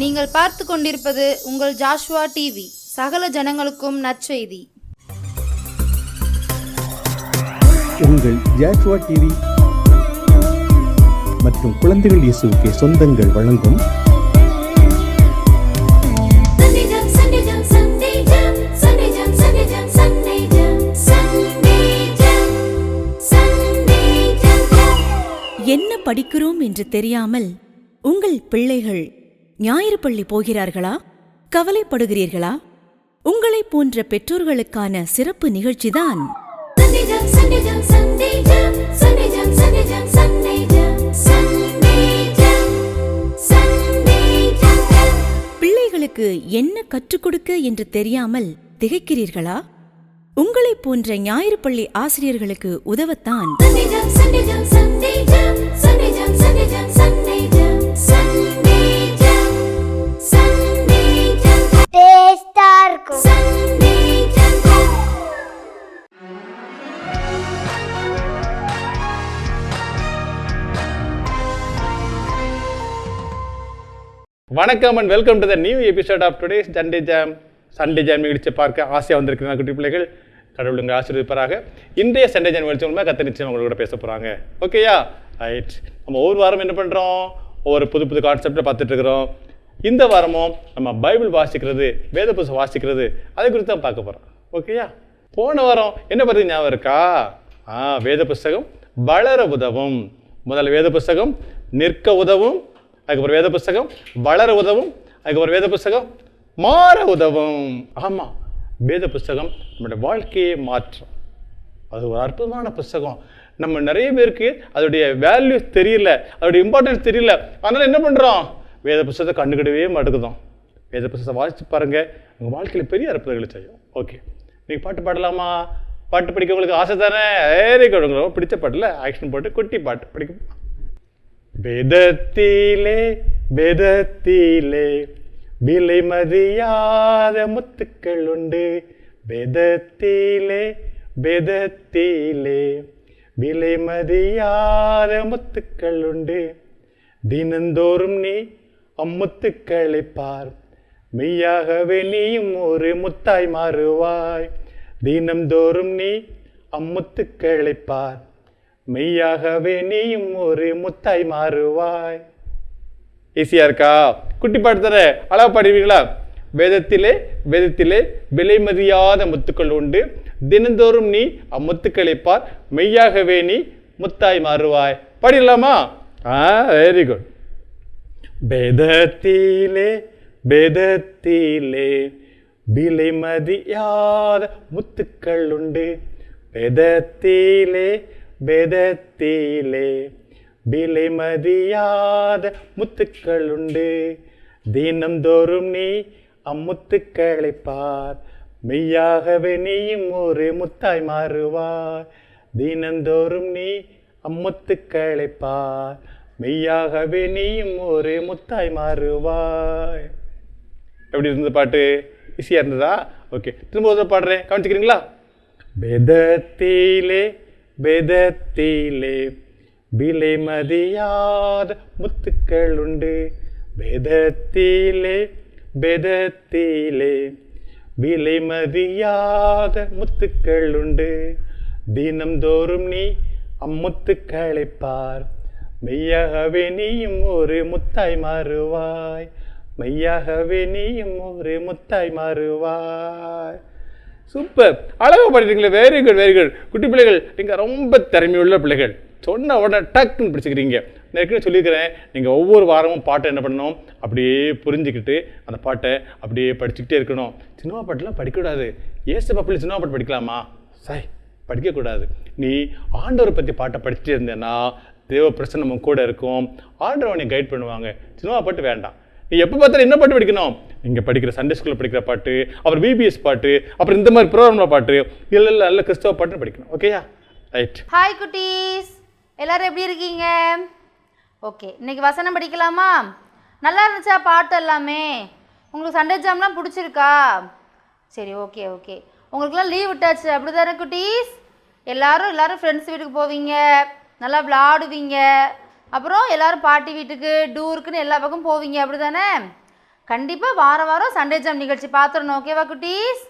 நீங்கள் பார்த்து கொண்டிருப்பது உங்கள் ஜாஷுவா டிவி, சகல ஜனங்களுக்கும் நற்செய்தி. உங்கள் ஜாஷுவா டிவி மற்றும் குழந்தைகள் இயேசுவுக்கு சொந்தங்கள் வழங்கும் என்ன படிக்கிறோம் என்று தெரியாமல் உங்கள் பிள்ளைகள் ஞாயிறு பள்ளி போகிறார்களா? கவலைப்படுகிறீர்களா? உங்களை போன்ற பெற்றோர்களுக்கான சிறப்பு நிகழ்ச்சிதான் பிள்ளைகளுக்கு என்ன கற்றுக் கொடுக்க என்று தெரியாமல் திகைக்கிறீர்களா? உங்களை போன்ற ஞாயிறு பள்ளி ஆசிரியர்களுக்கு உதவத்தான் வணக்கம் and welcome to the new episode of today's Sunday jam. Sunday jam நிகழ்ச்சி பார்க்க ஆசையாக வந்திருக்கிறாங்க குட்டி பிள்ளைகள். கடவுள் உங்களை ஆசீர்வதிப்பாராக. இன்றைய சண்டே ஜாம் நிகழ்ச்சி மூலமாக கத்த நிச்சயம் உங்களோட பேச போகிறாங்க. ஓகேயா? ரைட். நம்ம ஒவ்வொரு வாரம் என்ன பண்ணுறோம்? ஒவ்வொரு புது கான்செப்டை பார்த்துட்டு இருக்கிறோம். இந்த வாரமும் நம்ம பைபிள் வாசிக்கிறது, வேத புத்தகம் வாசிக்கிறது, அதை குறித்து தான் பார்க்க போகிறோம். ஓகேயா? போன வாரம் என்ன பார்த்து ஞாபகம் இருக்கா? வேத புஸ்தகம் வளர உதவும். முதல்ல வேத புஸ்தகம் நிற்க உதவும், அதுக்கப்புறம் வேத புஸ்தகம் வளர உதவும், அதுக்கப்புறம் வேத புஸ்தகம் மாற உதவும். ஆமாம், வேத புஸ்தகம் நம்மளுடைய வாழ்க்கையை மாற்றும். அது ஒரு அற்புதமான புஸ்தகம். நம்ம நிறைய பேருக்கு அதோடைய வேல்யூஸ் தெரியல, அதோடைய இம்பார்ட்டன்ஸ் தெரியல. அதனால் என்ன பண்ணுறோம்? வேத புஸ்தகத்தை கண்டுக்கிடவே மாட்டேங்குதோம். வேத புஸ்தகத்தை வாசித்து பாருங்கள், உங்கள் வாழ்க்கையில் பெரிய அற்புதங்களை செய்யும். ஓகே, நீங்கள் பாட்டு பாடலாமா? பாட்டு படிக்க உங்களுக்கு ஆசை தானே? Very good. உங்களுக்கு பிடிச்ச பாட்டில் ஆக்ஷன் போட்டு குட்டி பாட்டு படிக்க. வேதத்திலே வேதத்திலே விலை மதியாத முத்துக்கள் உண்டு. வேதத்திலே வேதத்திலே விலை மதியாத முத்துக்கள் உண்டு. தினந்தோறும் நீ அம்முத்துக்களை பார், மெய்யாகவே நீயும் ஒரு முத்தாய் மாறுவாய். தினந்தோறும் நீ அம்முத்துக்களை பார், மெய்யாகவே நீயும் ஒரு முத்தாய் மாறுவாய். ஈஸியா இருக்கா? குட்டி பாட்டு தர அழகா பாடுவீங்களா? வேதத்திலே வேதத்திலே விலை மதியாத முத்துக்கள் உண்டு. தினந்தோறும் நீ அம்முத்துக்களை பார், மெய்யாகவே நீ முத்தாய் மாறுவாய். பாடிடலாமா? Very good. வேதத்திலே வேதத்திலே விலை மதியாத முத்துக்கள் உண்டு. வேதத்திலே வேதத்திலே விலை மதியாத முத்துக்கள் உண்டு. தினந்தோறும் நீ அம்முத்துக்களை பார், மெய்யாகவே நீயும் ஒரு முத்தாய் மாறுவாய். தினந்தோறும் நீ அம்முத்துக்களை பார், மெய்யாகவே நீயும் ஒரு முத்தாய் மாறுவாய். எப்படி இருந்தது பாட்டு? ஈஸியாக இருந்ததா? ஓகே, திரும்ப ஒரு பாடுறேன், கவனிச்சுக்கிறீங்களா? வேதத்திலே வேதத்திலே விலை மதியாத முத்துக்கள் உண்டு. வேதத்திலே வேதத்திலே விலை மதியாத முத்துக்கள் உண்டு. தினந்தோறும் நீ அம்முத்துக்களை பார், மெய்யாகவே நீயும் ஒரு முத்தாய் மாறுவாய். மெய்யாகவே நீயும் ஒரு முத்தாய் மாறுவாய். சூப்பர், அழகாக பாடிட்டீங்களே. Very good very good. குட்டி பிள்ளைகள், நீங்கள் ரொம்ப திறமையுள்ள பிள்ளைகள். சொன்ன உடனே டக்குன்னு பிடிச்சிக்கிறீங்க. நான் ஏற்கனவே சொல்லியிருக்கிறேன், நீங்கள் ஒவ்வொரு வாரமும் பாட்டை என்ன பண்ணணும், அப்படியே புரிஞ்சுக்கிட்டு அந்த பாட்டை அப்படியே படிச்சுக்கிட்டே இருக்கணும். சினிமா பாட்டெலாம் படிக்கக்கூடாது. ஏசப்பா பிள்ளை சினிமா பாட்டு படிக்கலாமா? சாய், படிக்கக்கூடாது. நீ ஆண்டவரை பற்றி பாட்டை படிச்சுட்டே இருந்தேன்னா தேவ பிரசன்னம் நம்ம கூட இருக்கும். ஆண்டவனை கைட் பண்ணுவாங்க. சினிமா பாட்டு வேண்டாம். நீ எப்போ பார்த்தாலும் என்ன பாட்டு படிக்கணும்? நீங்கள் படிக்கிற சண்டே ஸ்கூலில் படிக்கிற பாட்டு, அப்புறம் பிபிஎஸ் பாட்டு, அப்புறம் இந்த மாதிரி ப்ரோக்ராமில் பாட்டு, இல்லை நல்ல கிறிஸ்தவ பாட்டு படிக்கணும். ஓகேயா? ரைட். ஹாய் குட்டீஸ், எல்லாரும் எப்படி இருக்கீங்க? ஓகே, இன்னைக்கு வசனம் படிக்கலாமா? நல்லா இருந்துச்சா பாட்டு எல்லாமே? உங்களுக்கு சண்டே ஜாம்லாம் பிடிச்சிருக்கா? சரி, ஓகே ஓகே. உங்களுக்குலாம் லீவ் விட்டாச்சு அப்படி தானே குட்டீஸ்? எல்லாரும் ஃப்ரெண்ட்ஸ் வீட்டுக்கு போவீங்க, நல்லா விளாடுவீங்க, அப்புறம் எல்லோரும் பாட்டி வீட்டுக்கு டூருக்குன்னு எல்லா பக்கம் போவீங்க அப்படி தானே? கண்டிப்பாக வாரம் வாரம் சண்டே ஜாம் நிகழ்ச்சி பார்த்துடணும். ஓகேவா குட்டீஸ்?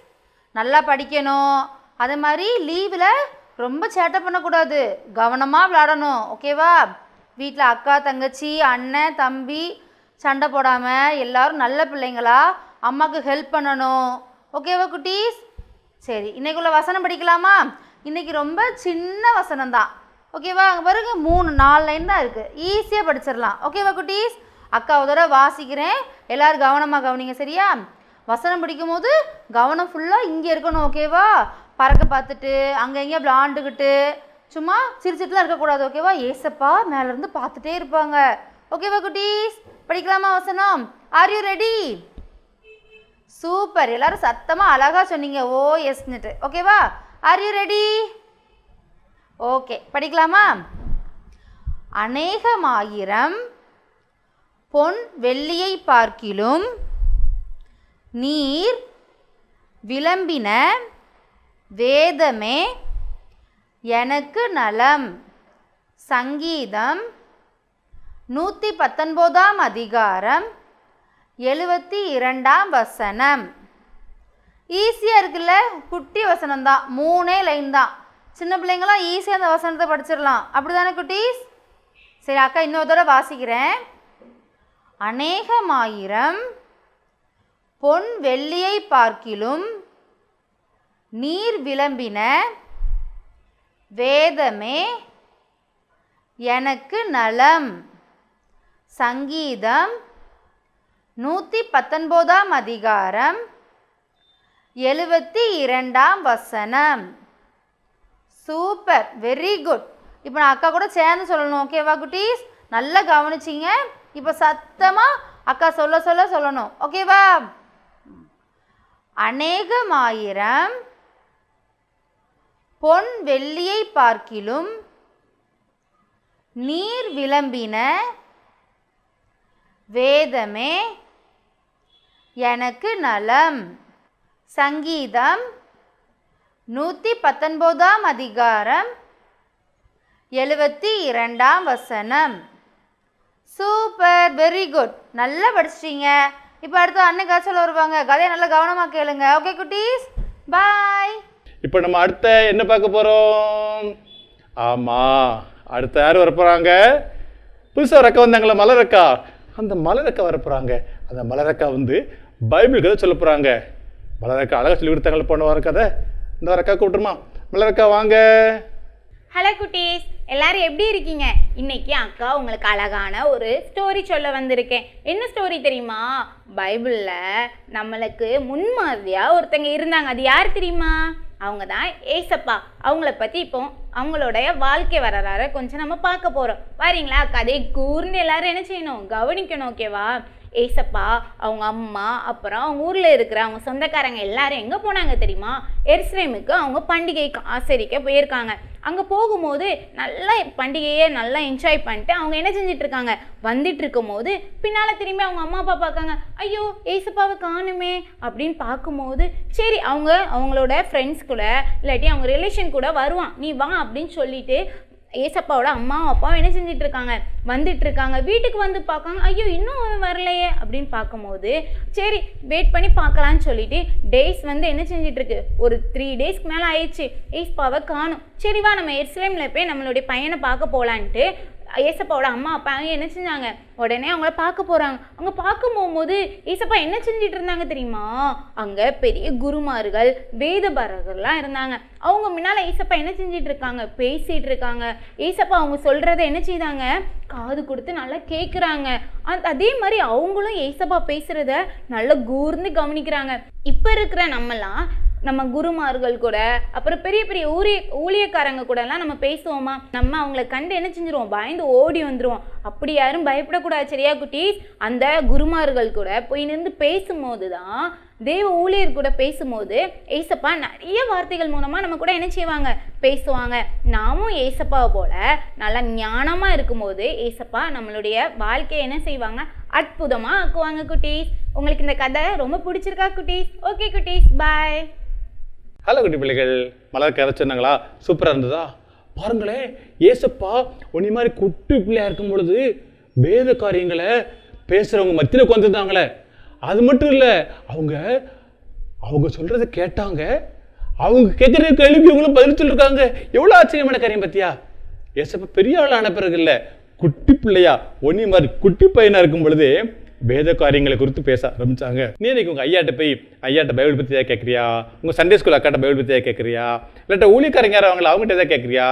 நல்லா படிக்கணும். அதே மாதிரி லீவில் ரொம்ப சேட்டை பண்ணக்கூடாது, கவனமாக விளையாடணும். ஓகேவா? வீட்டில் அக்கா தங்கச்சி அண்ணன் தம்பி சண்டை போடாமல் எல்லோரும் நல்ல பிள்ளைங்களா அம்மாவுக்கு ஹெல்ப் பண்ணணும். ஓகேவா குட்டீஸ்? சரி, இன்றைக்குள்ள வசனம் படிக்கலாமா? இன்றைக்கி ரொம்ப சின்ன வசனம் தான். ஓகேவா? அங்கே பாருங்க 3-4 லைன் தான் இருக்குது, ஈஸியாக படிச்சிடலாம். ஓகேவா குட்டீஸ்? அக்கா ஒரு தடவை வாசிக்கிறேன், எல்லோரும் கவனமாக கவனிங்க. சரியா? வசனம் படிக்கும் போது கவனம் ஃபுல்லாக இங்கே இருக்கணும். ஓகேவா? பறக்க பார்த்துட்டு அங்கே எங்கேயா விளாண்டுக்கிட்டு சும்மா சிரிச்சிட்டுலாம் இருக்கக்கூடாது. ஓகேவா? ஏசப்பா மேலேருந்து பார்த்துட்டே இருப்பாங்க. ஓகேவா குட்டீஸ்? படிக்கலாமா வசனம்? Are you ready? சூப்பர், எல்லாரும் சத்தமாக அழகாக சொன்னீங்க ஓ எஸ்ன்னுட்டு. ஓகேவா? Are you ready? ஓகே, படிக்கலாமா? அநேகமாயிரம் பொன் வெள்ளியை பார்க்கிலும் நீர் விளம்பின வேதமே எனக்கு நலம். சங்கீதம் 119 அதிகாரம் 72 வசனம். ஈஸியாக இருக்குல்ல? குட்டி வசனம் தான், 3 லைன் தான். சின்ன பிள்ளைங்களாம் ஈஸியாக அந்த வசனத்தை படிச்சிடலாம். அப்படி தானே குட்டீஸ்? சரி, அக்கா இன்னொரு தடவை வாசிக்கிறேன். அநேகமாயிரம் பொன் வெள்ளியை பார்க்கிலும் நீர் விளம்பின வேதமே எனக்கு நலம். சங்கீதம் 119 அதிகாரம் 72 வசனம். Super, very good. இப்போ நான் அக்கா கூட சேர்ந்து சொல்லணும். ஓகேவா குட்டீஸ்? நல்லா கவனிச்சிங்க. இப்போ சத்தமாக அக்கா சொல்ல சொல்ல சொல்லணும். ஓகேவா? அநேகமாயிரம் பொன் வெள்ளியை பார்க்கிலும் நீர் விளம்பின வேதமே எனக்கு நலம். சங்கீதம் 119 அதிகாரம் 72 வசனம். சூப்பர், வெரி குட், நல்லா படிச்சிட்டீங்க. இப்போ அடுத்து அண்ணன் கதை சொல்ல வருவாங்க, கதையை நல்லா கவனமாக கேளுங்க. ஓகே குட்டீஸ், பாய். இப்போ நம்ம அடுத்த என்ன பார்க்க போகிறோம்? ஆமாம், அடுத்த யார் வரப்போகிறாங்க? புதுசாக ரக்கா வந்தாங்களா, மலரக்கா. அந்த மலரக்கா வரப்போகிறாங்க. அந்த மலரக்கா வந்து பைபிள் கதை சொல்ல போகிறாங்க. மலரக்கா அழகாக சொல்லி கொடுத்தாங்கள போன வார கதை. இந்த வார அக்கா கூப்பிட்டுருமா? மலரக்கா வாங்க. ஹலோ குட்டீஸ், எல்லாரும் எப்படி இருக்கீங்க? இன்னைக்கு அக்கா உங்களுக்கு அழகான ஒரு ஸ்டோரி சொல்ல வந்திருக்கேன். என்ன ஸ்டோரி தெரியுமா? பைபிளில் நம்மளுக்கு முன்மாதிரியாக ஒருத்தங்க இருந்தாங்க. அது யார் தெரியுமா? அவங்க தான் ஏசப்பா. அவங்கள பற்றி இப்போ அவங்களுடைய வாழ்க்கை வரலாறு கொஞ்சம் நம்ம பார்க்க போகிறோம். வரீங்களா? கதை கூர்ந்து எல்லாரும் என்ன செய்யணும்? கவனிக்கணும். ஓகேவா? ஏசப்பா அவங்க அம்மா அப்புறம் அவங்க ஊரில் இருக்கிற அவங்க சொந்தக்காரங்க எல்லாரும் எங்கே போனாங்க தெரியுமா? எருசலேமுக்கு அவங்க பண்டிகைக்கு ஆசரிக்க போயிருக்காங்க. அங்கே போகும்போது நல்லா பண்டிகையை நல்லா என்ஜாய் பண்ணிட்டு அவங்க என்ன செஞ்சிட்ருக்காங்க? வந்துட்டு இருக்கும் போது பின்னால் திரும்பி அவங்க அம்மா அப்பா பார்க்காங்க. ஐயோ ஏசப்பாவை காணுமே அப்படின்னு பார்க்கும்போது சரி அவங்களோட ஃப்ரெண்ட்ஸ் கூட இல்லாட்டி அவங்க ரிலேஷன் கூட வருவான், நீ வா அப்படின்னு சொல்லிட்டு ஏசப்பாவோட அம்மா அப்பாவும் என்ன செஞ்சிட்ருக்காங்க? வந்துட்டுருக்காங்க. வீட்டுக்கு வந்து பார்க்காங்க, ஐயோ இன்னும் வரலையே அப்படின்னு பார்க்கும்போது சரி வெயிட் பண்ணி பார்க்கலான்னு சொல்லிட்டு டேஸ் வந்து என்ன செஞ்சிட்ருக்கு? ஒரு 3 டேஸ்க்கு மேலே ஆயிடுச்சு, ஏசப்பாவை காணும். சரி வா நம்ம எருசலேமில் போய் நம்மளுடைய பையனை பார்க்க போகலான்ட்டு ஏசப்பாவோட அம்மா அப்பா என்ன செஞ்சாங்க? உடனே அவங்கள பார்க்க போகிறாங்க. அவங்க பார்க்க போகும்போது ஏசப்பா என்ன செஞ்சிட்டு இருந்தாங்க தெரியுமா? அங்கே பெரிய குருமார்கள் வேதபாரகர்லாம் இருந்தாங்க. அவங்க முன்னால் ஏசப்பா என்ன செஞ்சிட்டு இருக்காங்க? பேசிகிட்டு இருக்காங்க. ஏசப்பா அவங்க சொல்கிறத என்ன செய்தாங்க? காது கொடுத்து நல்லா கேட்குறாங்க. அதே மாதிரி அவங்களும் ஏசப்பா பேசுகிறத நல்லா கூர்ந்து கவனிக்கிறாங்க. இப்போ இருக்கிற நம்ம குருமார்கள் கூட அப்புறம் பெரிய பெரிய ஊழியக்காரங்க கூடலாம் நம்ம பேசுவோமா? நம்ம அவங்கள கண்டு என்ன செஞ்சிருவோம்? பயந்து ஓடி வந்துடுவோம். அப்படி யாரும் பயப்படக்கூடாது. சரியா குட்டீஸ்? அந்த குருமார்கள் கூட போய் நின்று பேசும்போது தான், தேவ ஊழியர் கூட பேசும்போது ஏசப்பா நிறைய வார்த்தைகள் மூலமாக நம்ம கூட என்ன செய்வாங்க? பேசுவாங்க. நாமும் ஏசப்பாவை போல நல்லா ஞானமாக இருக்கும்போது ஏசப்பா நம்மளுடைய வாழ்க்கையை என்ன செய்வாங்க? அற்புதமாக ஆக்குவாங்க குட்டீஸ். உங்களுக்கு இந்த கதை ரொம்ப பிடிச்சிருக்கா குட்டீஸ்? ஓகே குட்டீஸ், பாய். ஹலோ குட்டி பிள்ளைகள், மலர் கதை சொன்னாங்களா? சூப்பராக இருந்ததா? பாருங்களேன், ஏசப்பா உன்னை மாதிரி குட்டி பிள்ளையாக இருக்கும் பொழுது வேத காரியங்களை பேசுகிறவங்க மத்தியில் உட்காந்துருந்தாங்களே. அது மட்டும் இல்லை, அவங்க சொல்கிறத கேட்டாங்க, அவங்க கேட்குற கேள்வி இவங்களும் பதில் சொல்லியிருக்காங்க. எவ்வளோ ஆச்சரியமான காரியம் பார்த்தியா? ஏசப்பா பெரிய ஆளான பிறகு இல்லை, குட்டி பிள்ளையா ஒன்னி மாதிரி குட்டி பையனாக இருக்கும் பொழுது வேத காரியங்களை குறித்து பேச ஆரம்பித்தாங்க. நீ இன்னைக்கு உங்கள் ஐயாட்ட போய் ஐயாட்ட பைபிள் பற்றி ஏதாவது கேட்குறியா? உங்கள் சண்டே ஸ்கூல் அக்காட்ட பைபிள் பற்றி ஏதாவது கேட்குறியா? இல்லாட்ட ஊழியக்காரங்க யாரும் அவங்ககிட்ட எதாவது கேட்குறியா?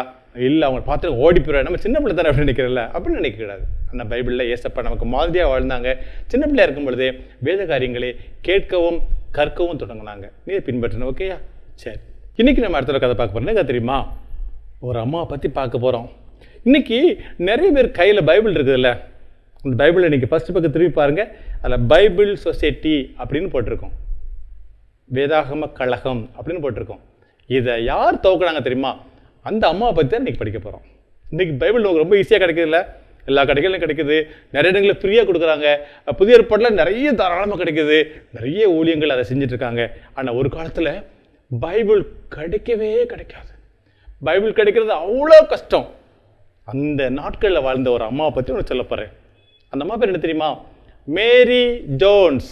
இல்லை, அவங்க பார்த்து ஓடி போயிடுவாங்க. நம்ம சின்ன பிள்ளை தானே அப்படின்னு நினைக்கிறதில்ல, அப்படின்னு நினைக்கக்கூடாது. அந்த பைபிளில் ஏசப்பா நமக்கு மாதிரியாக வாழ்ந்தாங்க. சின்ன பிள்ளையாக இருக்கும் பொழுதே வேத காரியங்களை கேட்கவும் கற்கவும் தொடங்கினாங்க. நீ பின்பற்றணும். ஓகேயா? சரி, இன்றைக்கி நம்ம அடுத்த கதை பார்க்க போகிறோம். என்ன தெரியுமா? ஒரு அம்மாவை பற்றி பார்க்க போகிறோம். இன்றைக்கி நிறைய பேர் கையில் பைபிள் இருக்குதுல்ல, அந்த பைபிளை இன்றைக்கி ஃபஸ்ட்டு பக்கம் திரும்பி பாருங்கள். அதில் பைபிள் சொசைட்டி அப்படின்னு போட்டிருக்கோம், வேதாகம கழகம் அப்படின்னு போட்டிருக்கோம். இதை யார் துவக்குறாங்க தெரியுமா? அந்த அம்மாவை பற்றி தான் இன்றைக்கி படிக்க போகிறோம். இன்றைக்கி பைபிள் நமக்கு ரொம்ப ஈஸியாக கிடைக்குதுல்ல, எல்லா கடைகளிலும் கிடைக்குது, நிறைய இடங்களில் ஃப்ரீயாக கொடுக்குறாங்க. புதிய ஏற்பாட்டில் நிறைய தாராளமாக கிடைக்குது, நிறைய ஊழியங்கள் அதை செஞ்சிட்ருக்காங்க. ஆனால் ஒரு காலத்தில் பைபிள் கிடைக்கவே கிடைக்காது. பைபிள் கிடைக்கிறது அவ்வளோ கஷ்டம். அந்த நாட்களில் வாழ்ந்த ஒரு அம்மாவை பற்றி ஒன்று சொல்ல போகிறேன். அந்த அம்மா பேர் என்ன தெரியுமா? மேரி ஜோன்ஸ்.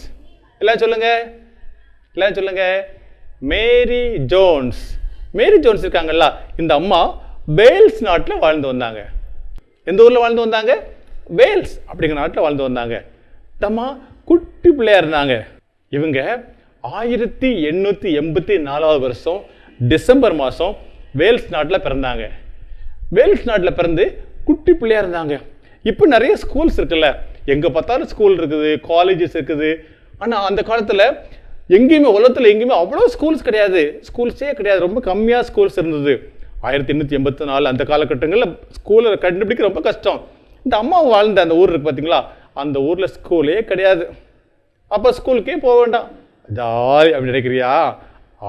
எல்லாம் சொல்லுங்க, மேரி ஜோன்ஸ். மேரி ஜோன்ஸ் இருக்காங்கல்ல, இந்த அம்மா வேல்ஸ் நாட்டில் வாழ்ந்து வந்தாங்க. எந்த ஊரில் வாழ்ந்து வந்தாங்க? வேல்ஸ் அப்படிங்கிற நாட்டில் வாழ்ந்து வந்தாங்க. இந்த அம்மா குட்டி பிள்ளையாக இருந்தாங்க. இவங்க 1884 வருஷம் டிசம்பர் மாதம் வேல்ஸ் நாட்டில் பிறந்தாங்க. வேல்ஸ் நாட்டில் பிறந்து குட்டி பிள்ளையாக இருந்தாங்க. இப்போ நிறைய ஸ்கூல்ஸ் இருக்குல்ல, எங்கே பார்த்தாலும் ஸ்கூல் இருக்குது, காலேஜஸ் இருக்குது. ஆனால் அந்த காலத்தில் எங்கேயுமே உலகத்தில் எங்கேயுமே அவ்வளோ ஸ்கூல்ஸ் கிடையாது, ஸ்கூல்ஸே கிடையாது, ரொம்ப கம்மியாக ஸ்கூல்ஸ் இருந்தது. 1884 அந்த காலகட்டங்களில் ஸ்கூலை கண்டுபிடிக்க ரொம்ப கஷ்டம். இந்த அம்மா வாழ்ந்த அந்த ஊர் இருக்குது பார்த்தீங்களா, அந்த ஊரில் ஸ்கூலே கிடையாது. அப்போ ஸ்கூலுக்கே போக வேண்டாம், ஜாலி அப்படி நினைக்கிறியா?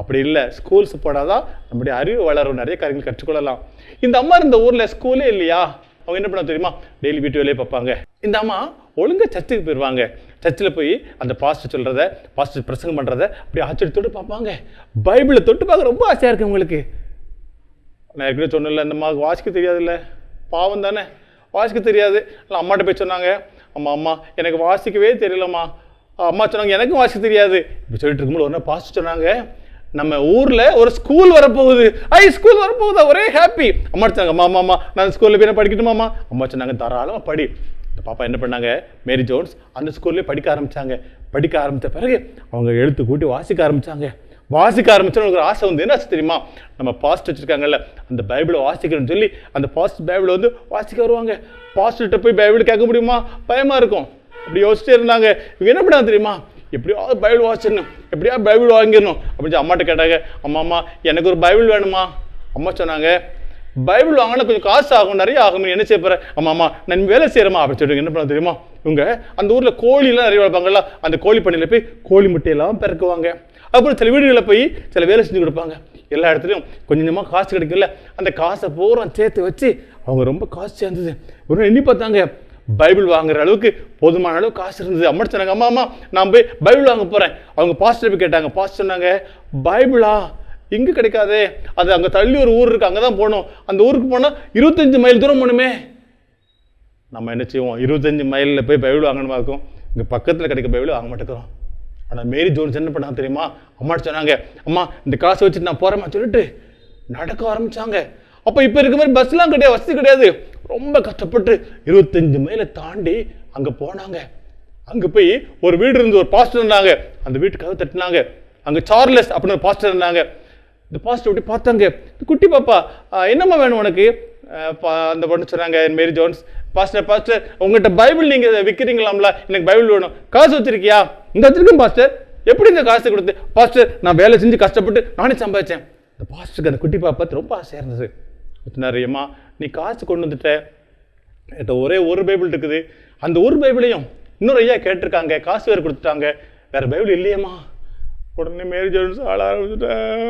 அப்படி இல்லை, ஸ்கூல்ஸ் போடாதான் நம்முடைய அறிவு வளரும், நிறைய காரியங்கள் கற்றுக்கொள்ளலாம். இந்த அம்மா இந்த ஊரில் ஸ்கூலே இல்லையா, அவங்க என்ன பண்ண தெரியுமா? டெய்லி வீட்டு வேலையே பார்ப்பாங்க. இந்த அம்மா ஒழுங்காக சர்ச்சுக்கு போயிடுவாங்க. சர்ச்சில் போய் அந்த பாஸ்டர் சொல்கிறத, பாஸ்டர் பிரசங்கம் பண்ணுறத அப்படி ஆச்சரியத்தோடு பார்ப்பாங்க. பைபிளை தொட்டு பார்க்க ரொம்ப ஆசையாக இருக்குது உங்களுக்கு. நான் ஏற்கனவே சொன்னல, இந்த அம்மாவுக்கு வாசிக்க தெரியாதுல்ல, பாவம் தானே, வாசிக்க தெரியாது. இல்லை, அம்மாட்ட போய் சொன்னாங்க, அம்மா எனக்கு வாசிக்கவே தெரியலம்மா. அம்மா சொன்னாங்க எனக்கும் வாசிக்க தெரியாது. இப்படி சொல்லிட்டு இருக்கும்போது ஒரு நாள் பாஸ்டர் சொன்னாங்க, நம்ம ஊரில் ஒரு ஸ்கூல் வரப்போகுது. ஸ்கூல் வரப்போகுதா? ஒரே ஹாப்பி. அம்மா சொன்னாங்க, அம்மா நான் ஸ்கூலில் போய் படிக்கட்டுமாம்மா? அம்மா சொன்னாங்க தாராளமாக படி. இந்த பாப்பா என்ன பண்ணாங்க, மேரி ஜோன்ஸ் அந்த ஸ்கூல்லேயே படிக்க ஆரம்பித்தாங்க. படிக்க ஆரம்பித்த பிறகு அவங்க எழுத்து கூட்டி வாசிக்க ஆரம்பித்தாங்க. ஒரு ஆசை வந்து என்ன ஆச்சு தெரியுமா? நம்ம பாஸ்ட் வச்சுருக்காங்கல்ல, அந்த பைபிளை வாசிக்கணும்னு சொல்லி அந்த பாஸ்ட் பைபிளை வந்து வாசிக்க வருவாங்க. பாஸ்டர்கிட்ட போய் பைபிள் கேட்க முடியுமா? பயமாக இருக்கும். அப்படி யோசிச்சுட்டே இருந்தாங்க. இவங்க என்ன பண்ணாங்க தெரியுமா? எப்படியாவது பைபிள் வாசிச்சிடணும், எப்படியாவது பைபிள் வாங்கிடணும் அப்படின்னு அம்மாட்ட கேட்டாங்க. அம்மா எனக்கு ஒரு பைபிள் வேணுமா? அம்மா சொன்னாங்க, பைபிள் வாங்கினா கொஞ்சம் காசு ஆகும், நிறைய ஆகும், என்ன செய்ய போகிறேன்? அம்மா நான் வேலை செய்கிறேம்மா அப்படின்னு சொல்லிட்டு என்ன பண்ண தெரியுமா? இவங்க அந்த ஊரில் கோழிலாம் நிறைய வளர்ப்பாங்கல்ல, அந்த கோழி பண்ணையில் போய் கோழி முட்டையெல்லாம் பிறக்குவாங்க. அப்புறம் சில வீடுகளில் போய் சில வேலை செஞ்சு கொடுப்பாங்க. எல்லா இடத்துலையும் கொஞ்சம் கொஞ்சமாக காசு கிடைக்கும்ல, அந்த காசை பூரா சேர்த்து வச்சு அவங்க ரொம்ப காசு சேர்ந்தது. ஒரு எண்ணி பார்த்தாங்க, பைபிள் வாங்குற அளவுக்கு போதுமான அளவு காசு இருந்தது. அம்மா சொன்னாங்க, அம்மா நான் போய் பைபிள் வாங்க போகிறேன். அவங்க பாஸ்டர் போய் கேட்டாங்க. பாஸ்டர் சொன்னாங்க, பைபிளா இங்கே கிடைக்காதே, அது அங்கே தள்ளி ஒரு ஊர் இருக்குது, அங்கே தான் போகணும். அந்த ஊருக்கு போனால் 25 மைல் தூரம் போகணுமே. நம்ம என்ன செய்வோம், 25 மைலில் போய் பைபிள் வாங்கணுமா இருக்கும், இங்கே பக்கத்தில் கிடைக்க பைபிள் வாங்க மாட்டேங்கிறோம். ஆனால் மேரி ஜோன்ஸ் என்ன பண்ணாங்க தெரியுமா? அம்மா சொன்னாங்க, அம்மா இந்த காசை வச்சுட்டு நான் போகிறேம்மா சொல்லிட்டு நடக்க ஆரம்பித்தாங்க. அப்போ இப்போ இருக்க மாதிரி பஸ்லாம் கிடையாது, வசதி கிடையாது. ரொம்ப கஷ்டப்பட்டு 25 மைலை தாண்டி அங்கே போனாங்க. அங்கே போய் ஒரு வீடு இருந்து ஒரு பாஸ்டர் இருந்தாங்க. அந்த வீட்டுக்காக தட்டினாங்க. அங்கே சார்லஸ் அப்படின்னு ஒரு பாஸ்டர் இருந்தாங்க. இந்த பாஸ்டர் அப்படி பார்த்தாங்க, குட்டி பாப்பா என்னம்மா வேணும் உனக்கு? அந்த பொண்ணு சொன்னாங்க, மேரி ஜோன்ஸ், பாஸ்டர் உங்கள்கிட்ட பைபிள் நீங்கள் விற்கிறீங்களாம்ல, எனக்கு பைபிள் வேணும். காசு வச்சிருக்கியா? இந்த வச்சிருக்கேன் பாஸ்டர். எப்படி இந்த காசு கொடுத்து? பாஸ்டர் நான் வேலை செஞ்சு கஷ்டப்பட்டு நானே சம்பாதிச்சேன். இந்த பாஸ்டருக்கு அந்த குட்டி பாப்பா ரொம்ப ஆசையாக இருந்தது. நிறையம்மா நீ காசு கொண்டு வந்துட்ட, என்கிட்ட ஒரே ஒரு பைபிள் இருக்குது, அந்த ஒரு பைபிளையும் இன்னொரு ஐயா கேட்டிருக்காங்க, காசு வேறு கொடுத்துட்டாங்க, வேறு பைபிள் இல்லையம்மா. உடனே மேரி ஜோன்ஸ் ஆள ஆரம்பிச்சுட்டேன்.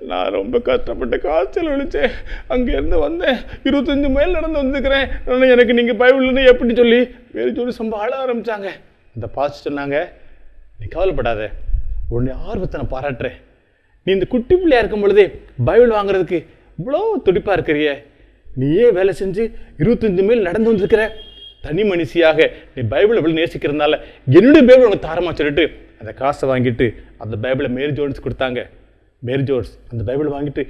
நான் ரொம்ப கஷ்டப்பட்டு காய்ச்சல் விழிச்சேன், அங்கேருந்து வந்தேன், 25 மைல் நடந்து வந்துக்கிறேன், எனக்கு நீங்கள் பைபிள்னு எப்படி சொல்லி மேரி ஜோன்ஸ் ரொம்ப ஆள ஆரம்பித்தாங்க. இந்த பாஸ்டர் சொன்னாங்க, நீ கவலைப்படாத, உடனே ஆர்வத்தை நான் பாராட்டுறேன். நீ இந்த குட்டி பிள்ளையாக இருக்கும் பொழுதே பைபிள் வாங்குறதுக்கு இவ்வளோ துடிப்பாக இருக்கிறிய, நீயே வேலை செஞ்சு 25 மைல் நடந்து வந்துருக்கிற, தனி மனுஷியாக நீ பைபிளை எவ்வளோ நேசிக்கிறதுனால என்னுடைய பைபிள் உனக்கு தாரமாக சொல்லிட்டு அந்த காசை வாங்கிட்டு அந்த பைபிளை மேரி ஜோன்ஸ் கொடுத்தாங்க. மேரி ஜோன்ஸ் அந்த பைபிளை வாங்கிட்டு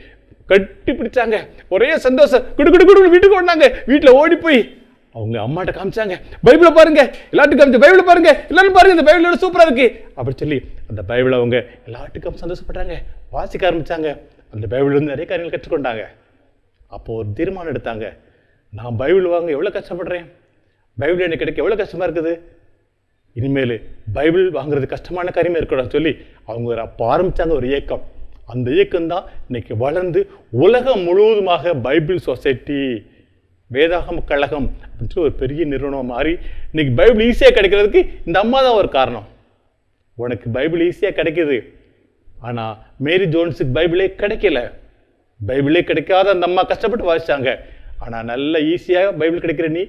கட்டி பிடிச்சாங்க. ஒரே சந்தோஷம். குடு வீட்டுக்கு ஓடினாங்க. வீட்டில் ஓடி போய் அவங்க அம்மாட்ட காமிச்சாங்க, பைபிளை பாருங்க, எல்லாத்துக்கும் காமிச்சு பைபிளை பாருங்க, எல்லாரும் பாருங்க, இந்த பைபிளோட சூப்பராக இருக்கு அப்படி சொல்லி அந்த பைபிளை அவங்க எல்லாத்துக்கும் சந்தோஷப்பட்டாங்க. வாசிக்க ஆரம்பிச்சாங்க. அந்த பைபிள் வந்து நிறைய காரியங்கள் கற்றுக்கொண்டாங்க. அப்போ ஒரு தீர்மானம் எடுத்தாங்க, நான் பைபிள் வாங்க எவ்வளோ கஷ்டப்படுறேன், பைபிள் எனக்கு கிடைக்க எவ்வளோ கஷ்டமாக இருக்குது, இனிமேல் பைபிள் வாங்குறது கஷ்டமான காரியமே இருக்கக்கூடாதுன்னு சொல்லி அவங்க அப்போ ஆரம்பித்தாங்க ஒரு இயக்கம். அந்த இயக்கம்தான் இன்னைக்கு வளர்ந்து உலகம் முழுவதுமாக பைபிள் சொசைட்டி, வேதாகம கழகம் அப்படின்னு ஒரு பெரிய நிறுவனம் மாறி இன்னைக்கு பைபிள் ஈஸியாக கிடைக்கிறதுக்கு இந்த அம்மா தான் ஒரு காரணம். உனக்கு பைபிள் ஈஸியாக கிடைக்கிது, ஆனால் மேரி ஜோன்ஸுக்கு பைபிளே கிடைக்கல. பைபிளே கிடைக்காத அந்த அம்மா கஷ்டப்பட்டு வாசித்தாங்க. ஆனால் நல்ல ஈஸியாக பைபிள் கிடைக்கிற நீ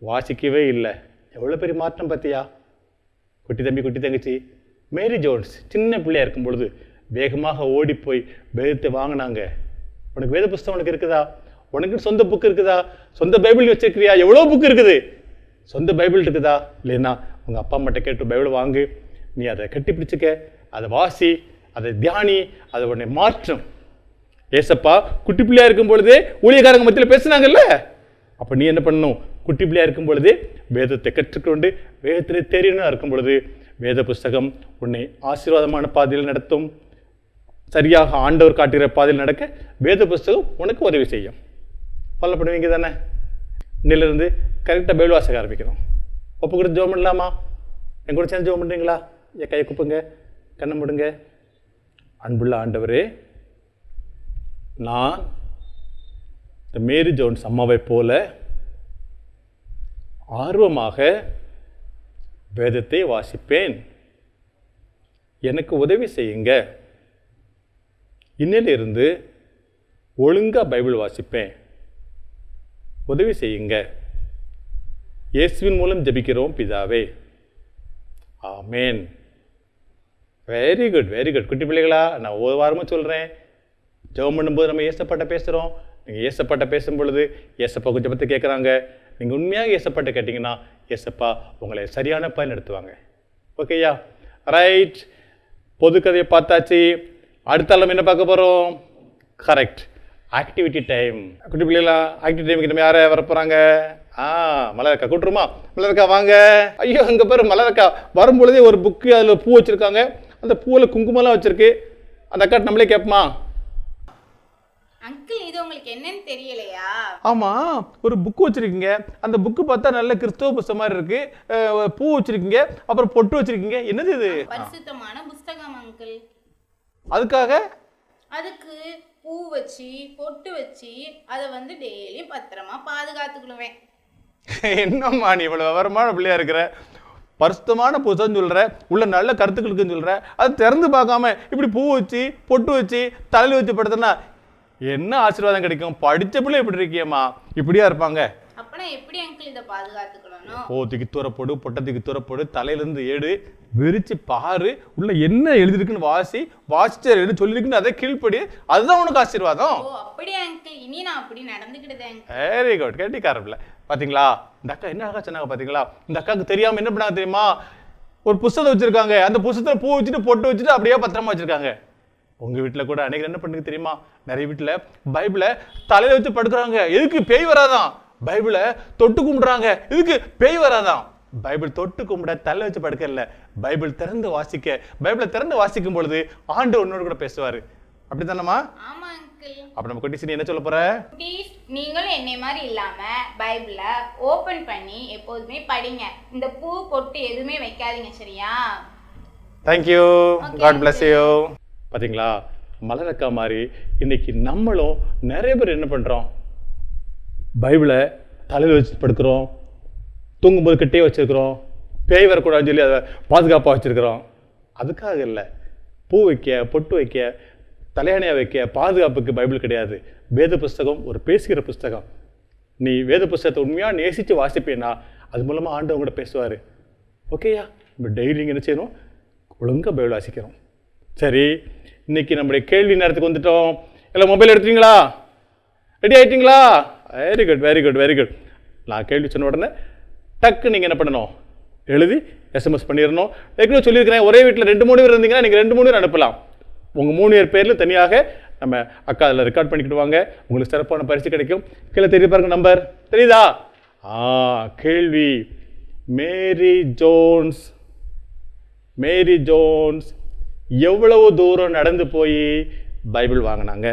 வாசிக்கவே இல்லை. எவ்வளோ பெரிய மாற்றம் பார்த்தியா? குட்டி தம்பி குட்டி தங்கச்சி, மேரி ஜோன்ஸ் சின்ன பிள்ளையாக இருக்கும் பொழுது வேகமாக ஓடி போய் வேதத்தை வாங்கினாங்க. உனக்கு வேத புஸ்தகம் உனக்கு இருக்குதா? உனக்கு சொந்த புக்கு இருக்குதா? சொந்த பைபிள் வச்சிருக்கிறியா? எவ்வளோ புக்கு இருக்குது? சொந்த பைபிள் இருக்குதா? இல்லைன்னா உங்கள் அப்பா அம்மாட்ட கேட்டு பைபிள் வாங்கு, நீ அதை கட்டி பிடிச்சிக்க, அதை வாசி, அதை தியானி, அதை உடனே மாற்றும். ஏசப்பா குட்டி பிள்ளையாக இருக்கும் பொழுதே ஊழியக்காரங்க மத்தியில் பேசுனாங்கல்ல, அப்போ நீ என்ன பண்ணணும்? குட்டி பிள்ளையாக இருக்கும் பொழுது வேதத்தை கற்றுக்கொண்டு வேதத்திலே தெரியணும் இருக்கும் பொழுது வேத புஸ்தகம் உன்னை ஆசீர்வாதமான பாதையில் நடத்தும். சரியாக ஆண்டவர் காட்டுகிற பாதையில் நடக்க வேத புஸ்தகம் உனக்கு உதவி செய்யும். ஃபாலோ பண்ணுவீங்க தானே? இன்னிலிருந்து கரெக்டாக பைபிள் வாசிக்க ஆரம்பிக்கணும். ஒப்பு கொடுத்து ஜெபம் பண்ணலாமா? என் கூட சேர்ந்து ஜெபம் பண்ணுறீங்களா? என் கையை குப்புங்க, கண்ணை மூடுங்க. அன்புள்ள ஆண்டவரே, நான் இந்த மேரி ஜோன்ஸ் அம்மாவை போல ஆர்வமாக வேதத்தை வாசிப்பேன். எனக்கு உதவி செய்யுங்க. இன்னிலிருந்து ஒழுங்காக பைபிள் வாசிப்பேன். உதவி செய்யுங்க. இயேசுவின் மூலம் ஜெபிக்கிறோம் பிதாவே, ஆமேன். Very good very good. குட்டி பிள்ளைகளா, நான் ஒரு வாரமாக சொல்கிறேன், ஜெபம் பண்ணும்போது நம்ம ஏசப்பாட்ட பேசுகிறோம். நீங்கள் ஏசப்பாட்ட பேசும் பொழுது ஏசப்பா கொஞ்சம் பற்றி கேட்குறாங்க. நீங்கள் உண்மையாக ஏசப்பாட்ட கேட்டிங்கன்னா ஏசப்பா உங்களை சரியான பயன் நடத்துவாங்க. ஓகேயா? ரைட். பொது கதையை பார்த்தாச்சு. அடுத்த என்ன பார்க்க போகிறோம்? Correct, activity time. குட்டி பிள்ளைகளா, ஆக்டிவிட்டி டைமுக்கு நம்ம யாரை வர போகிறாங்க? மலரக்கா கூட்டுருமா? மலரக்கா வாங்க. ஐயோ, அங்கே பேர் மலரக்கா வரும்பொழுதே ஒரு புக்கு, அதில் பூ வச்சுருக்காங்க. அந்த பூவில் குங்குமம்லாம் வச்சுருக்கு. அந்த அக்காட்ட நம்மளே கேட்போமா? அங்கிள், இது உங்களுக்கு என்னன்னு தெரியலையா? ஆமாம், ஒரு புக்கு வச்சுருக்கீங்க. அந்த புக்கு பார்த்தா நல்ல கிறிஸ்தவ புஸ்தகம் மாதிரி இருக்கு. பூ வச்சுருக்கீங்க, அப்புறம் பொட்டு வச்சுருக்கீங்க. என்னது இது? பரிசுத்தமான புஸ்தகம் அங்கிள். அதுக்கு பூ வச்சு பொட்டு வச்சு அதை வந்து டெய்லியும் பத்திரமா பாதுகாத்துக்கிடுவேன். என்னம்மா நீ இவ்வளோ விவரமான பிள்ளையா இருக்கிற? பரிசுத்தமான புத்தகம் சொல்கிற, உள்ள நல்ல கருத்துக்களுக்குன்னு சொல்கிற, அதை திறந்து பார்க்காம இப்படி பூ வச்சு பொட்டு வச்சு தலையில் வச்சு படுத்தனா என்ன ஆசீர்வாதம் கிடைக்கும்? படித்த பிள்ளை இப்படி இருக்கியம்மா, இப்படியா இருப்பாங்க? அப்பனா எப்படி அங்கிள் இதை பாதுகாத்துக்கணும்? தூக்கி தூரப்போடு, பொட்டை தூக்கி தூரப்போடு, தலையிலேருந்து ஏடு விரிச்சு பாரு, உள்ள என்ன எழுதிருக்குன்னு வாசிச்சு எழுதி சொல்லிருக்குன்னு அதை கீழ்ப்படி, அதுதான் உனக்கு ஆசீர்வாதம். அப்படியே அங்கிள், இனி நான் அப்படி நடந்துக்கிட்டேன். Very good, கேட்டிக்காரப்பில்ல. பார்த்தீங்களா இந்த அக்கா என்ன அழகா சொன்னாங்க? பார்த்தீங்களா? இந்த அக்காவுக்கு தெரியாமல் என்ன பண்ணாங்க தெரியுமா? ஒரு புஸ்தகம் வச்சுருக்காங்க. அந்த புஸ்தகத்தில் பூ வச்சுட்டு பொட்டு வச்சுட்டு அப்படியே பத்திரமா வச்சுருக்காங்க. உங்கள் வீட்டில் கூட அன்னைக்கு என்ன பண்ணுங்க தெரியுமா? நிறைய வீட்டில் பைபிளை தலையில் வச்சு படுக்கிறாங்க. எதுக்கு? பேய் வராதான். பைபிளை தொட்டு கும்பிடுறாங்க. இதுக்கு? பேய் வராதான். பைபிள் தொட்டு கும்பிட தலை வச்சு படுக்க இல்லை, பைபிள் திறந்து வாசிக்க. பைபிளை திறந்து வாசிக்கும் பொழுது ஆண்டு உன்னோட கூட பேசுவார். அப்படித்தானம்மா? ஆமா அங்கிள். அப்ப நம்ம குட்டீஸ் என்ன சொல்ல போற? குட்டீஸ், நீங்களும் என்னை மாதிரி இல்லாம பைபிளை ஓபன் பண்ணி எப்போதுமே படிங்க. இந்த பூ பொட்டு எதுவுமே வைக்காதீங்க, சரியா? Thank you, God bless you. பாத்தீங்களா, மலரக்கா மாதிரி இன்னைக்கு நம்மளும் நிறைய பேர் என்ன பண்றோம்? பைபிளை தலையில் வச்சு படுக்கிறோம், தூங்கும்போது கிட்டே வச்சிருக்கிறோம், பேய் வரக்கூடாதுன்னு சொல்லி அதை பாதுகாப்பாக வச்சிருக்கிறோம். அதுக்காக இல்லை, பூ வைக்க, பொட்டு வைக்க, தலையணையாக வைக்க பாதுகாப்புக்கு பைபிள் கிடையாது. வேத புஸ்தகம் ஒரு பேசுகிற புஸ்தகம். நீ வேத புஸ்தகத்தை உண்மையாக நேசித்து வாசிப்பேன்னா அது மூலமாக ஆண்டவங்க கூட பேசுவார். ஓகேயா? நம்ம டெய்லிங்க என்ன செய்யணும்? ஒழுங்காக பைபிள் வாசிக்கிறோம். சரி, இன்னைக்கு நம்முடைய கேள்வி நேரத்துக்கு வந்துட்டோம். எல்லாம் மொபைல் எடுத்துட்டீங்களா? ரெடி ஆகிட்டீங்களா? Very good very good very good. நான் கேள்வி சொன்ன உடனே டக்கு நீங்கள் என்ன பண்ணணும், எழுதி எஸ்எம்எஸ் பண்ணிடணும். ஏற்கனவே சொல்லியிருக்கிறேன், ஒரே வீட்டில் 2-3 பேர் இருந்தீங்கன்னா நீங்கள் 2-3 பேர் அனுப்பலாம். உங்கள் 3 பேர் பேரில் தனியாக நம்ம அக்கா அதில் ரெக்கார்ட் பண்ணிக்கிட்டு வாங்க, உங்களுக்கு சிறப்பான பரிசு கிடைக்கும். கீழே தெரிய பாருங்க நம்பர் தெரியுதா? கேள்வி, மேரி ஜோன்ஸ் எவ்வளவு தூரம் நடந்து போய் பைபிள் வாங்கினாங்க?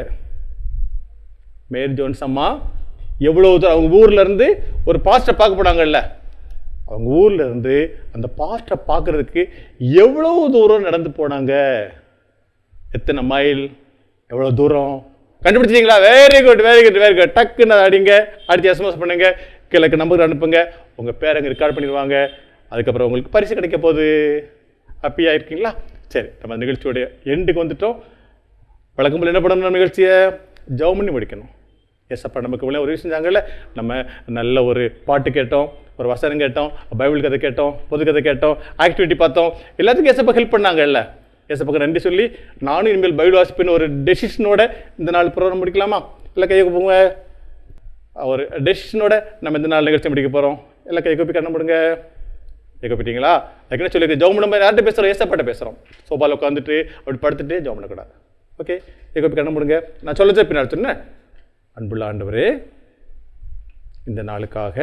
மேரி ஜோன்ஸ் அம்மா எவ்வளவு தூரம், அவங்க ஊர்ல இருந்து ஒரு பாஸ்டரை பார்க்க போனாங்கல்ல, அவங்க ஊர்ல இருந்து அந்த பாஸ்டரை பார்க்கறதுக்கு எவ்வளவு தூரம் நடந்து போனாங்க? எத்தனை மைல், எவ்வளவு தூரம் கண்டுபிடிச்சிங்களா? Very good very good very good. டக்குன்னு அதை அடிங்க, அடுத்து எஸ்எம்எஸ் பண்ணுங்க, கீழே நம்பர் அனுப்புங்க, உங்கள் பேரை அங்கே ரெக்கார்ட் பண்ணிடுவாங்க. அதுக்கப்புறம் உங்களுக்கு பரிசு கிடைக்க போகுது. ஹாப்பியாக இருக்கீங்களா? சரி, நம்ம நிகழ்ச்சியோடைய எண்டுக்கு வந்துட்டோம். வழக்கம் போல் என்ன பண்ணணும், நம்ம நிகழ்ச்சியை ஜெபம் பண்ணி முடிக்கணும். ஏசப்பா நமக்கு இவ்வளோ உதவி செஞ்சாங்கல்ல, நம்ம நல்ல ஒரு பாட்டு கேட்டோம், ஒரு வசனம் கேட்டோம், பைபிள் கதை கேட்டோம், பொது கதை கேட்டோம், ஆக்டிவிட்டி பார்த்தோம், எல்லாத்துக்கும் ஏசப்பா ஹெல்ப் பண்ணாங்கல்ல. ஏசப்பாக்கு நன்றி சொல்லி நானும் இனிமேல் பைபிள் வாசிப்பின்னு ஒரு டெசிஷனோட இந்த நாள் ப்ரோக்ராம் முடிக்கலாமா? இல்லை கையை போங்க, ஒரு டெசிஷனோட நம்ம இந்த நாள் நிகழ்ச்சி முடிக்க போகிறோம். எல்லாம் கை கோப்பி கண்ண முடிங்க. கை கோப்பிட்டீங்களா? அதுக்குன்னு சொல்லியிருக்கேன், ஜெபம் நம்ம யார்கிட்ட பேசுகிறோம்? ஏசப்பாட்ட பேசுகிறோம். சோபாவில் உட்காந்துட்டு அப்படி படுத்துட்டு ஜெபம் பண்ணக்கூடாது. ஓகே, கை கோப்பி கண்ண முடிங்க. நான் சொல்லச்சே பின்னாடி சொன்னேன். அன்புள்ள ஆண்டவரே, இந்த நாளுக்காக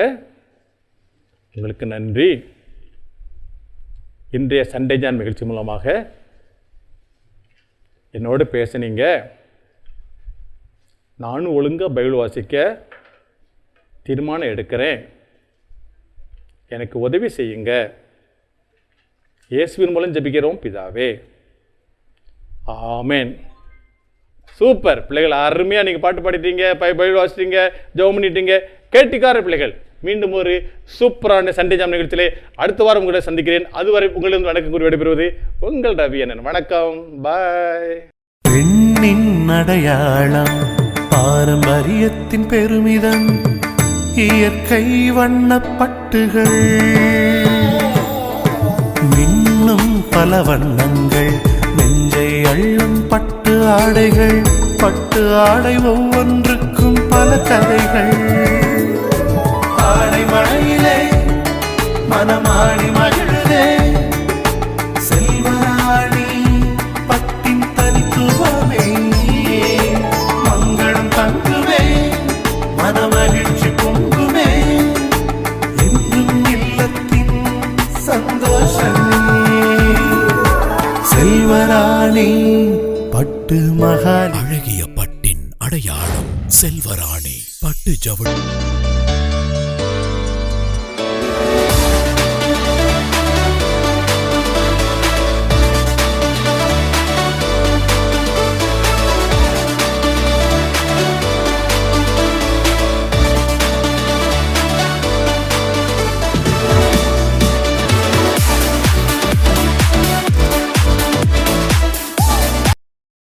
உங்களுக்கு நன்றி. இன்றைய சண்டே ஜான் நிகழ்ச்சி மூலமாக என்னோடு பேசுனீங்க. நானும் ஒழுங்காக பைபிள் வாசிக்க தீர்மானம் எடுக்கிறேன். எனக்கு உதவி செய்யுங்க. இயேசுவின் மூலம் ஜெபிக்கிறோம் பிதாவே, ஆமென். சூப்பர் பிள்ளைகள், அருமையாக நீங்கள் பாட்டு பாடிட்டீங்க, பைபிள் வாசிட்டீங்க, ஜெபம் பண்ணிட்டீங்க, கேட்டிக்கார பிள்ளைகள். மீண்டும் ஒரு சூப்பரான சண்டே ஜாம் நிகழ்ச்சியிலே அடுத்த வாரம் உங்களை சந்திக்கிறேன். அதுவரை உங்களிடம் வணக்கம் கூறி விடைபெறுவது உங்கள் ரவி அண்ணன். வணக்கம், பாய். பெண்ணின் அடையாளம், பாரம்பரியத்தின் பெருமிதம், இயற்கை வண்ணப்பட்டுகள், மின்னும் பல வண்ணங்கள், நெஞ்சை அள்ளும் பட்டு ஆடைகள், பட்டு ஆடை ஒவ்வொன்றுக்கும் பல கதைகள். ஆடை மழையிலே மனமாடி மகிழுதே, செல்வராணி பட்டின் தனித்துவமே, மங்களம் தங்குமே, மனமகிழ்ச்சி பொங்குமே, என்றும் இல்லத்தின் சந்தோஷமே. செல்வராணி பட்டு மகால், அழகிய பட்டின் அடையாளம் செல்வராணி பட்டு ஜவுளி.